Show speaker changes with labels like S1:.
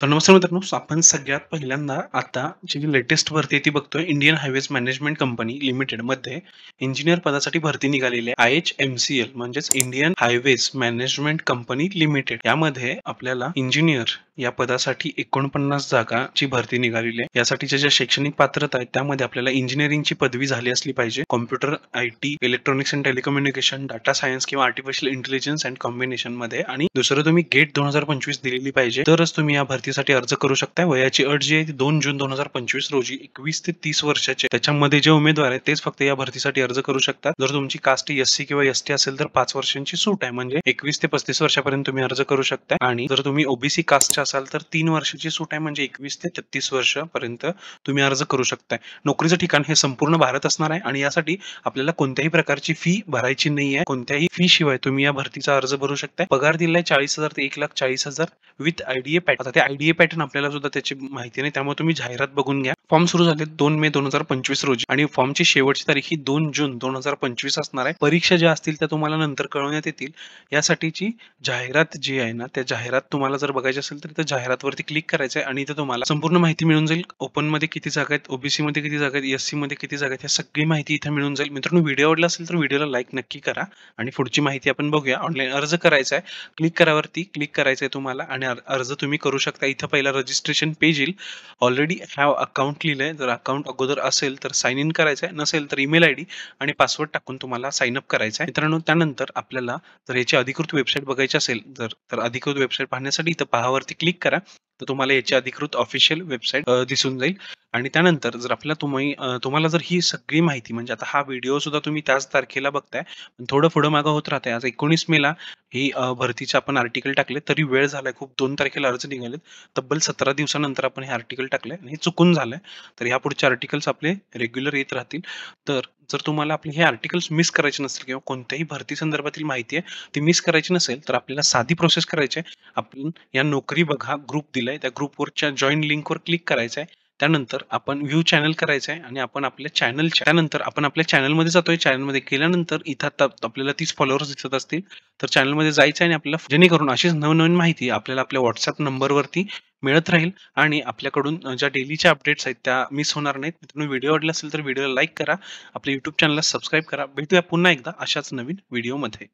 S1: तर नमस्कार मित्रांनो, आपण सगळ्यात पहिल्यांदा आता जी लेटेस्ट भरती आहे ती बघतोय. इंडियन हायवेज मॅनेजमेंट कंपनी लिमिटेडमध्ये इंजिनिअर पदासाठी भरती निघालेली आहे. IHMCL म्हणजेच Indian highways management company limited. यामध्ये आपल्याला इंजिनिअर या पदासाठी 49 जागाची भरती निघालेली आहे. यासाठीच्या ज्या शैक्षणिक पात्रता आहेत त्यामध्ये आपल्याला इंजिनिअरिंगची पदवी झाली असली पाहिजे. Computer, IT, electronics and telecommunication, data science किंवा आर्टिफिशियल इंटेलिजन्स अँड कॉम्बिनेशन मध्ये आणि दुसरं तुम्ही गेट 2025 दिलेली पाहिजे. तरच तुम्ही या भरतीसाठी अर्ज करू शकता. वयाची अट जी आहे ती 2 जून 2025 रोजी 21 ते 30 वर्षाचे त्याच्यामध्ये जे उमेदवार आहेत तेच फक्त या भरतीसाठी अर्ज करू शकतात. जर तुमची कास्ट SC किंवा ST असेल तर 5 वर्षांची सूट आहे. म्हणजे 21 ते 35 वर्षापर्यंत तुम्ही अर्ज करू शकता. आणि जर तुम्ही OBC कास्टचे असाल तर 3 वर्षाची सूट आहे. म्हणजे 21 ते 33 वर्षापर्यंत तुम्ही अर्ज करू शकता. नोकरीचं ठिकाण हे संपूर्ण भारत असणार आहे आणि यासाठी आपल्याला कोणत्याही प्रकारची फी भरायची नाहीये. कोणत्याही फी शिवाय तुम्ही या भरतीचा अर्ज भरू शकता. पगार दिलाय 40,000 ते 1,40,000 विथ IDA पॅटर्न. आता ते IDA पॅटर्न आपल्याला सुद्धा त्याची माहिती नाही, त्यामुळे तुम्ही जाहिरात बघून घ्या. फॉर्म सुरू झाले 2 मे 2025 रोजी आणि फॉर्मची शेवटची तारीख ही 2 जून 2025 असणार आहे. परीक्षा ज्या असतील त्या तुम्हाला नंतर कळवण्यात येतील. यासाठीची जाहिरात जी आहे ना, त्या जाहिरात तुम्हाला जर बघायची असेल तर त्या जाहिरातवरती क्लिक करायचं आहे आणि इथे तुम्हाला संपूर्ण माहिती मिळून जाईल. ओपन मध्ये किती जागा आहेत, OBC मध्ये किती जागा आहेत, SC मध्ये किती जागा आहेत, हे सगळी माहिती इथे मिळून जाईल. मित्रांनो, व्हिडिओ आवडला असेल तर व्हिडिओला लाईक नक्की करा आणि पुढची माहिती आपण बघूया. ऑनलाईन अर्ज करायचा आहे. क्लिक करायचं आहे तुम्हाला आणि अर्ज तुम्ही करू शकता. इथं पहिला रजिस्ट्रेशन पेज येईल. ऑलरेडी हॅव अकाउंट लिहिलंय. जर अकाउंट अगोदर असेल तर साइन इन करायचं आहे, नसेल तर ईमेल ID आणि पासवर्ड टाकून तुम्हाला साइन अप करायचं आहे. मित्रांनो, त्यानंतर आपल्याला जर याची अधिकृत वेबसाईट बघायची असेल तर अधिकृत वेबसाईट पाहण्यासाठी इथं पहावरती क्लिक करा. तर तुम्हाला याची अधिकृत ऑफिशियल वेबसाईट दिसून जाईल. आणि त्यानंतर जर तुम्हाला जर ही सगळी माहिती म्हणजे आता हा व्हिडिओ सुद्धा तुम्ही त्याच तारखेला बघताय, पण थोडं पुढं मागं होत राहतंय. आज 19 मेला ही भरतीचे आपण आर्टिकल टाकले, तरी वेळ झालाय खूप. 2 तारखेला अर्ज निघालेत. तब्बल 17 दिवसानंतर आपण हे आर्टिकल टाकलंय आणि हे चुकून झालंय. तर ह्यापुढचे आर्टिकल्स आपले रेग्युलर येत राहतील. तर जर तुम्हाला आपले हे आर्टिकल्स मिस करायचे नसतील किंवा कोणत्याही भरती संदर्भातील माहिती आहे ती मिस करायची नसेल, तर आपल्याला साधी प्रोसेस करायची आहे. आपण या नोकरी बघा ग्रुप दिलाय, त्या ग्रुपवरच्या जॉइन लिंकवर क्लिक करायचं आहे. त्यानंतर आपण व्ह्यू चॅनल करायचं आहे आणि त्यानंतर आपण आपल्या चॅनलमध्ये जातोय. चॅनलमध्ये गेल्यानंतर इथं आता आपल्याला 30 फॉलोअर्स दिसत असतील, तर चॅनलमध्ये जायचं आहे आणि आपल्याला जेणेकरून अशीच नवनवीन माहिती आपल्याला आपल्या WhatsApp नंबरवरती मिळत राहील आणि आपल्याकडून ज्या डेलीच्या अपडेट्स आहेत त्या मिस होणार नाहीत. तुम्ही व्हिडिओ आवडला असेल तर व्हिडिओला लाईक करा. आपल्या YouTube चॅनलला सबस्क्राईब करा. भेटूया पुन्हा एकदा अशाच नवीन व्हिडिओमध्ये.